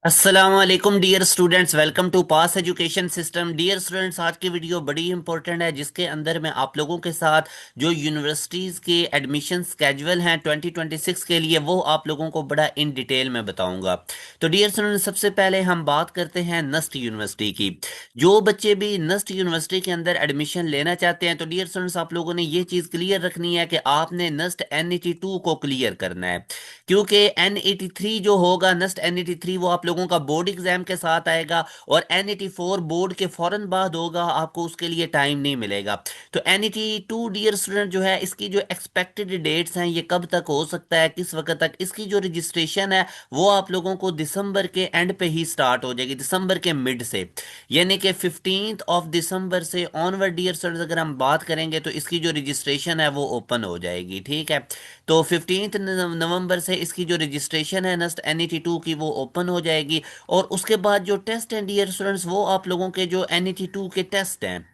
अस्सलाम वालेकुम dear students, welcome to pass education system. Dear students, आज की वीडियो बड़ी इंपॉर्टेंट है जिसके अंदर मैं आप लोगों के साथ जो यूनिवर्सिटीज़ के एडमिशन स्केजुअल हैं 2026 के लिए वो आप लोगों को बड़ा इन डिटेल में बताऊंगा। तो डियर स्टूडेंट्स, सबसे पहले हम बात करते हैं नस्ट यूनिवर्सिटी की। जो बच्चे भी नस्ट यूनिवर्सिटी के अंदर एडमिशन लेना चाहते हैं तो डियर स्टूडेंट्स, आप लोगों ने ये चीज़ क्लियर रखनी है कि आपने नस्ट NET 2 को क्लियर करना है, क्योंकि NET 3 जो होगा, नस्ट NET 3 वो आप लोगों का बोर्ड एग्जाम के साथ आएगा और NET 4 बोर्ड के फौरन बाद होगा, आपको उसके लिए टाइम नहीं मिलेगा। तो NET 2 डियर स्टूडेंट जो है, इसकी जो एक्सपेक्टेड डेट्स हैं ये कब तक हो सकता है, किस वक्त तक इसकी जो रजिस्ट्रेशन है वो आप लोगों को दिसंबर के एंड पे ही स्टार्ट हो जाएगी, दिसंबर के मिड से, यानी कि 15 दिसंबर से ऑनवर्ड डियर स्टूडेंट्स अगर हम बात करेंगे तो इसकी जो रजिस्ट्रेशन है वो ओपन हो जाएगी। ठीक है, तो 15 नवंबर से इसकी जो रजिस्ट्रेशन है नस्ट NET 2 की वो ओपन हो जाएगी। और उसके बाद जो टेस्ट हैं डियर स्टूडेंट्स, वो आप लोगों के जो NET 2 के टेस्ट हैं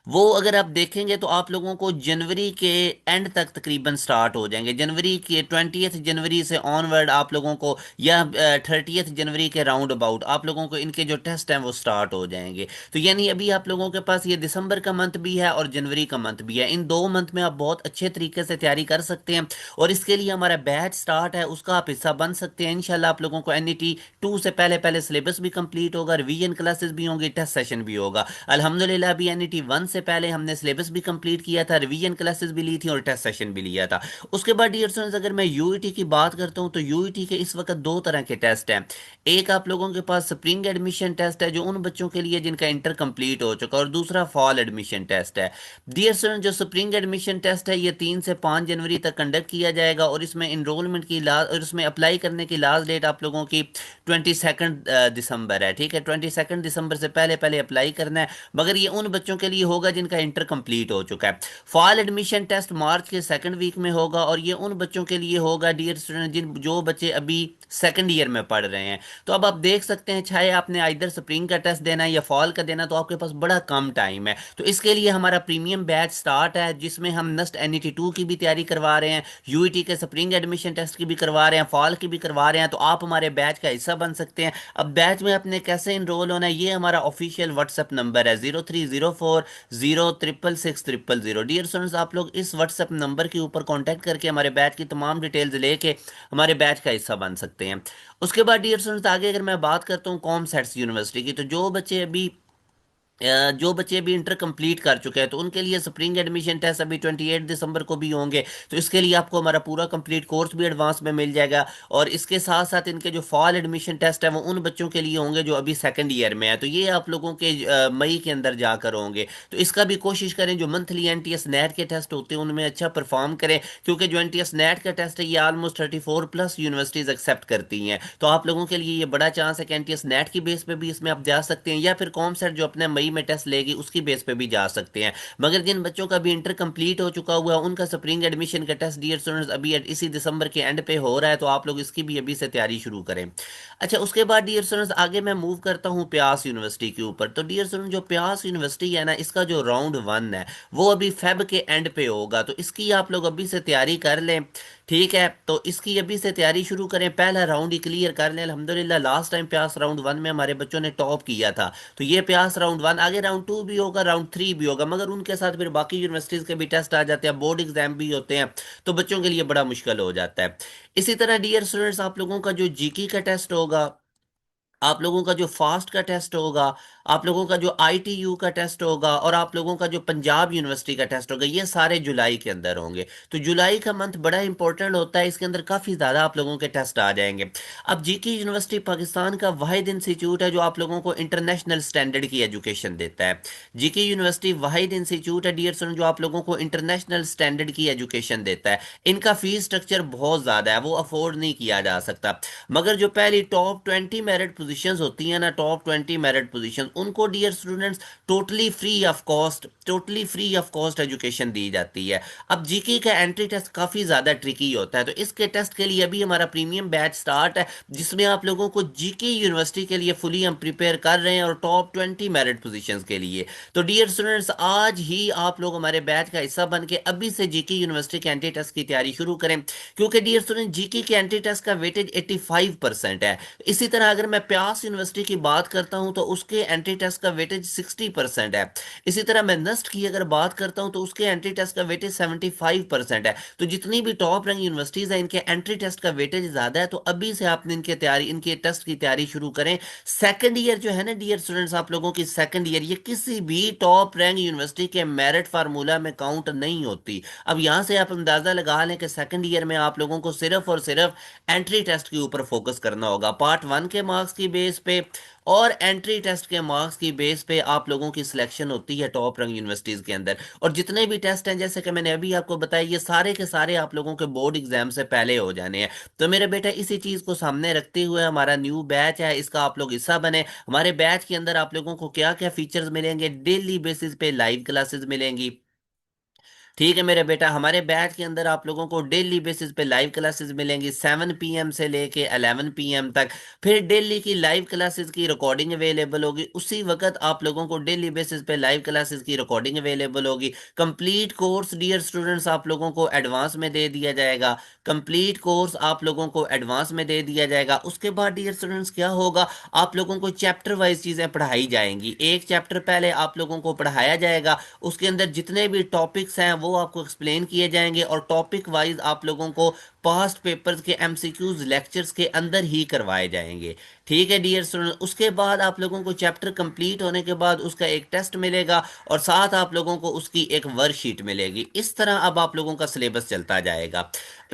वो अगर आप देखेंगे तो आप लोगों को जनवरी के एंड तक तकरीबन स्टार्ट हो जाएंगे। जनवरी के 20 जनवरी से ऑनवर्ड आप लोगों को, या 30 जनवरी के राउंड अबाउट आप लोगों को इनके जो टेस्ट हैं वो स्टार्ट हो जाएंगे। तो यानी अभी आप लोगों के पास ये दिसंबर का मंथ भी है और जनवरी का मंथ भी है। इन 2 मंथ में आप बहुत अच्छे तरीके से तैयारी कर सकते हैं और इसके लिए हमारा बैच स्टार्ट है, उसका आप हिस्सा बन सकते हैं। इंशाल्लाह आप लोगों को NET 2 से पहले पहले सिलेबस भी कंप्लीट होगा, रिवीजन क्लासेस भी होंगी, टेस्ट सेशन भी होगा। अल्हम्दुलिल्लाह अभी NET 1 से पहले हमने सिलेबस भी कंप्लीट किया था, रिवीजन क्लासेस भी ली थी और टेस्ट सेशन भी लिया था। उसके बाद डियर स्टूडेंट्स, अगर मैं यूईटी की बात करता हूं तो यूईटी के इस वक्त दो तरह के टेस्ट हैं। एक आप लोगों के पास स्प्रिंग एडमिशन टेस्ट है जो उन बच्चों के लिए जिनका इंटर कंप्लीट हो चुका है, और दूसरा फॉल एडमिशन टेस्ट है। डियर स्टूडेंट, जो स्प्रिंग एडमिशन टेस्ट है ये 3 से 5 जनवरी तक कंडक्ट किया जाएगा और इसमें इनरोलमेंट की लास्ट और इसमें अप्लाई करने की लास्ट डेट आप लोगों की 22 दिसंबर है। ठीक है, 22 दिसंबर से पहले पहले अप्लाई करना है, मगर ये उन बच्चों के लिए होगा जिनका इंटर कंप्लीट हो चुका है। फॉल एडमिशन टेस्ट मार्च के सेकंड वीक में होगा और ये उन बच्चों के लिए होगा डियर स्टूडेंट जिन जो बच्चे अभी सेकंड ईयर में पढ़ रहे हैं। तो अब आप देख सकते हैं, चाहे आपने आइदर स्प्रिंग का टेस्ट देना है या फॉल का देना, तो आपके पास बड़ा कम टाइम है। तो इसके लिए हमारा प्रीमियम बैच स्टार्ट है जिसमें हम नस्ट NET 2 की भी तैयारी करवा रहे हैं, यूईटी के स्प्रिंग एडमिशन टेस्ट की भी करवा रहे हैं, फॉल की भी करवा रहे हैं। तो आप हमारे बैच का हिस्सा बन सकते हैं। अब बैच में आपने कैसे इनरोल होना है, ये हमारा ऑफिशियल व्हाट्सएप नंबर है 0304 0666000। डियर स्टूडेंट्स, आप लोग इस व्हाट्सएप नंबर के ऊपर कांटेक्ट करके हमारे बैच की तमाम डिटेल्स लेके हमारे बैच का हिस्सा बन सकते हैं। उसके बाद डियर स्टूडेंट्स, आगे अगर मैं बात करता हूँ कॉम सेट्स यूनिवर्सिटी की, तो जो बच्चे अभी इंटर कंप्लीट कर चुके हैं तो उनके लिए स्प्रिंग एडमिशन टेस्ट अभी 28 दिसंबर को भी होंगे। तो इसके लिए आपको हमारा पूरा कंप्लीट कोर्स भी एडवांस में मिल जाएगा। और इसके साथ साथ इनके जो फॉल एडमिशन टेस्ट है वो उन बच्चों के लिए होंगे जो अभी सेकंड ईयर में है, तो ये आप लोगों के मई के अंदर जाकर होंगे। तो इसका भी कोशिश करें, जो मंथली NTS नेट के टेस्ट होते हैं उनमें अच्छा परफॉर्म करें, क्योंकि जो NTS नेट का टेस्ट है ये ऑलमोस्ट 34+ यूनिवर्सिटीज एक्सेप्ट करती हैं। तो आप लोगों के लिए ये बड़ा चांस है कि NTS नेट की बेस पे भी इसमें आप जा सकते हैं, या फिर कॉम सेट जो अपने मई में टेस्ट लेगी उसकी बेस पे भी जा सकते हैं। मगर जिन बच्चों का भी इंटर कंप्लीट हो चुका हुआ है उनका स्प्रिंग एडमिशन का टेस्ट डियर स्टूडेंट्स अभी इसी दिसंबर के एंड पे हो रहा है, तो आप लोग इसकी भी अभी से तैयारी शुरू करें। अच्छा, उसके बाद डियर स्टूडेंट्स आगे मैं मूव करता हूँ प्यास यूनिवर्सिटी के ऊपर। तो डियर स्टूडेंट, जो प्यास यूनिवर्सिटी है ना, इसका जो राउंड 1 है वो अभी फेब के एंड पे होगा, तो इसकी आप लोग अभी से तैयारी कर लें। ठीक है, तो इसकी अभी से तैयारी शुरू करें, पहला राउंड ही क्लियर कर लें। अल्हम्दुलिल्लाह लास्ट टाइम प्यास राउंड 1 में हमारे बच्चों ने टॉप किया था। तो ये प्यास राउंड 1, आगे राउंड 2 भी होगा, राउंड 3 भी होगा, मगर उनके साथ फिर बाकी यूनिवर्सिटीज के भी टेस्ट आ जाते हैं, बोर्ड एग्जाम भी होते हैं, तो बच्चों के लिए बड़ा मुश्किल हो जाता है। इसी तरह डियर स्टूडेंट्स, आप लोगों का जो जीके का टेस्ट होगा, आप लोगों का जो फास्ट का टेस्ट होगा, आप लोगों का जो ITU का टेस्ट होगा और आप लोगों का जो पंजाब यूनिवर्सिटी का टेस्ट होगा, ये सारे जुलाई के अंदर होंगे। तो जुलाई का मंथ बड़ा इंपॉर्टेंट होता है, इसके अंदर काफ़ी ज़्यादा आप लोगों के टेस्ट आ जाएंगे। अब जीके यूनिवर्सिटी पाकिस्तान का वाहिद इंस्टीट्यूट है जो आप लोगों को इंटरनेशनल स्टैंडर्ड की एजुकेशन देता है। जीके यूनिवर्सिटी वाहिद इंस्टीट्यूट है डियर स्टूडेंट जो आप लोगों को इंटरनेशनल स्टैंडर्ड की एजुकेशन देता है। इनका फीस स्ट्रक्चर बहुत ज़्यादा है, वो अफोर्ड नहीं किया जा सकता, मगर जो पहली टॉप 20 मेरिट पोजीशंस होती हैं ना, टॉप 20 मेरिट पोजीशन, उनको dear students totally free of cost education दी जाती है। अब जीके का एंट्री टेस्ट काफी ज्यादा ट्रिकी होता है, तो इसके टेस्ट के लिए अभी हमारा प्रीमियम बैच स्टार्ट है, जिसमें आप लोगों को जीके यूनिवर्सिटी के लिए फुली हम प्रिपेयर कर रहे हैं और टॉप 20 मेरिट पोजीशंस के लिए। तो डियर स्टूडेंट्स, आज ही आप लोग हमारे बैच का हिस्सा बन के अभी से जीके यूनिवर्सिटी के एंट्री टेस्ट की तैयारी शुरू करें, क्योंकि डियर स्टूडेंट जीके के एंट्री टेस्ट का वेटेज 85% है। इसी तरह अगर मैं प्यास यूनिवर्सिटी की बात करता हूं तो उसके एंट्री टेस्ट का वेटेज 60% है। इसी तरह मैं नस्ट की अगर बात करता हूं तो उसके एंट्री टेस्ट का वेटेज 75% है। तो जितनी भी टॉप रैंक यूनिवर्सिटीज है, इनके एंट्री टेस्ट का वेटेज ज्यादा है, तो अभी से आपने इनके टेस्ट की तैयारी शुरू करें। सेकंड ईयर जो है ना डियर स्टूडेंट्स, आप लोगों की सेकंड ईयर ये किसी भी टॉप रैंक यूनिवर्सिटी के मेरिट फार्मूला में काउंट नहीं होती। अब यहां से आप अंदाजा लगा लें कि सेकंड ईयर में आप लोगों को सिर्फ और सिर्फ एंट्री टेस्ट के ऊपर फोकस करना होगा। पार्ट वन के मार्क्स की बेस पे और एंट्री टेस्ट के मार्क्स की बेस पे आप लोगों की सिलेक्शन होती है टॉप रैंक यूनिवर्सिटीज के अंदर। और जितने भी टेस्ट हैं, जैसे कि मैंने अभी आपको बताया, ये सारे के सारे आप लोगों के बोर्ड एग्जाम से पहले हो जाने हैं। तो मेरे बेटा, इसी चीज को सामने रखते हुए हमारा न्यू बैच है, इसका आप लोग हिस्सा बने। हमारे बैच के अंदर आप लोगों को क्या क्या फीचर्स मिलेंगे, डेली बेसिस पे लाइव क्लासेस मिलेंगी। ठीक है मेरे बेटा, हमारे बैच के अंदर आप लोगों को डेली बेसिस पे लाइव क्लासेस मिलेंगी 7 PM से लेके 11 PM तक। फिर डेली की लाइव क्लासेस की रिकॉर्डिंग अवेलेबल होगी, उसी वक्त आप लोगों को डेली बेसिस पे लाइव क्लासेस की रिकॉर्डिंग अवेलेबल होगी। कंप्लीट कोर्स डियर स्टूडेंट्स आप लोगों को एडवांस में दे दिया जाएगा। कंप्लीट कोर्स आप लोगों को एडवांस में दे दिया जाएगा। उसके बाद डियर स्टूडेंट्स क्या होगा, आप लोगों को चैप्टर वाइज चीजें पढ़ाई जाएंगी। एक चैप्टर पहले आप लोगों को पढ़ाया जाएगा, उसके अंदर जितने भी टॉपिक्स हैं वो आपको एक्सप्लेन किए जाएंगे, और टॉपिक वाइज आप लोगों को पास्ट पेपर्स के एमसीक्यूज लेक्चर्स के अंदर ही करवाए जाएंगे। ठीक है डियर स्टूडेंट, उसके बाद आप लोगों को चैप्टर कंप्लीट होने के बाद उसका एक टेस्ट मिलेगा, और साथ आप लोगों को उसकी एक वर्कशीट मिलेगी। इस तरह अब आप लोगों का सिलेबस चलता जाएगा।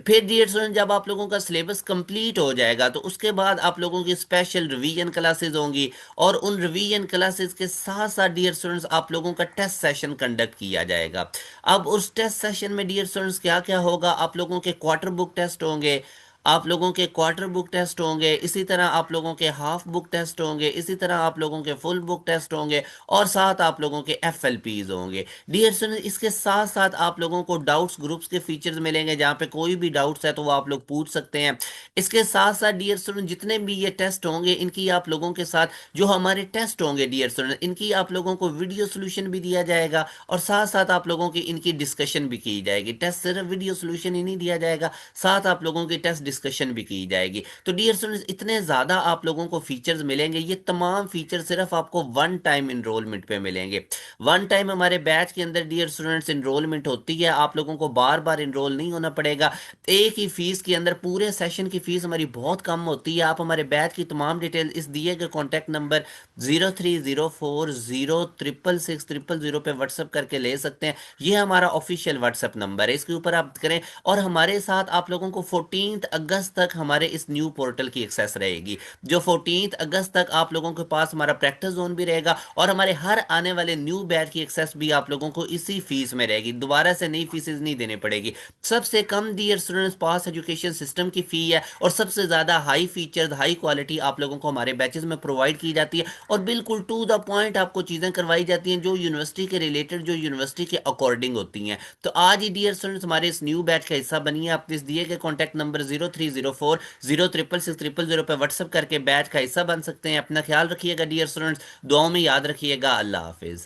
फिर डियर स्टूडेंट, जब आप लोगों का सिलेबस कंप्लीट हो जाएगा तो उसके बाद आप लोगों की स्पेशल रिवीजन क्लासेस होंगी, और उन रिवीजन क्लासेस के साथ साथ डियर स्टूडेंट्स आप लोगों का टेस्ट सेशन कंडक्ट किया जाएगा। अब उस टेस्ट सेशन में डियर स्टूडेंट्स क्या क्या होगा, आप लोगों के क्वार्टर बुक टेस्ट होंगे, आप लोगों के क्वार्टर बुक टेस्ट होंगे, इसी तरह आप लोगों के हाफ बुक टेस्ट होंगे, इसी तरह आप लोगों के फुल बुक टेस्ट होंगे, और साथ आप लोगों के एफएलपीज होंगे। डियर स्टूडेंट, इसके साथ साथ आप लोगों को डाउट्स ग्रुप्स के फीचर्स मिलेंगे, जहाँ पे कोई भी डाउट्स है तो वो आप लोग पूछ सकते हैं। इसके साथ साथ डियर स्टूडेंट, जितने भी ये टेस्ट होंगे, इनकी आप लोगों के साथ जो हमारे टेस्ट होंगे डियर स्टूडेंट, इनकी आप लोगों को वीडियो सोल्यूशन भी दिया जाएगा, और साथ साथ आप लोगों की इनकी डिस्कशन भी की जाएगी। टेस्ट सिर्फ वीडियो सोल्यूशन ही नहीं दिया जाएगा, साथ आप लोगों की टेस्ट डिस्कशन भी की जाएगी। तो डियर स्टूडेंट्स, इतने ज़्यादा आप लोगों को फीचर्स मिलेंगे। ये तमाम फीचर सिर्फ आपको वन टाइम इनरोलमेंट पे मिलेंगे। वन टाइम हमारे बैच के अंदर डियर स्टूडेंट्स इनरोलमेंट होती है, आप लोगों को बार बार इनरोल नहीं होना पड़ेगा। एक ही फीस के अंदर पूरे सेशन की फीस हमारी बहुत कम होती है। आप हमारे बैच की तमाम डिटेल इस दिए गए कॉन्टैक्ट नंबर 030406666000 पे व्हाट्सअप करके ले सकते हैं। ये हमारा ऑफिशियल व्हाट्सअप नंबर है, इसके ऊपर आप करें। और हमारे साथ आप लोगों को 14 अगस्त तक हमारे इस न्यू पोर्टल की एक्सेस रहेगी। जो 14 अगस्त तक आप लोगों के पास हमारा प्रैक्टिस जोन भी रहेगा, और हमारे हर आने वाले न्यू बैच की एक्सेस भी आप लोगों को इसी फीस में रहेगी। दोबारा से नई फीसेस नहीं देनी पड़ेगी। सबसे कम डियर स्टूडेंट्स पास एजुकेशन सिस्टम की फी है, और सबसे ज्यादा हाई फीचर्स हाई क्वालिटी आप लोगों को हमारे बैचेस में प्रोवाइड की जाती है, और बिल्कुल टू द पॉइंट आपको चीजें करवाई जाती हैं जो यूनिवर्सिटी के रिलेटेड, जो यूनिवर्सिटी के अकॉर्डिंग होती हैं। तो आज ही डियर स्टूडेंट्स हमारे इस न्यू बैच का हिस्सा बनिए। आप इस दिए गए कॉन्टैक्ट नंबर 030406666000 पे व्हाट्सएप करके बैच का हिस्सा बन सकते हैं। अपना ख्याल रखिएगा डियर स्टूडेंट्स, दुआओं में याद रखिएगा। अल्लाह हाफिज।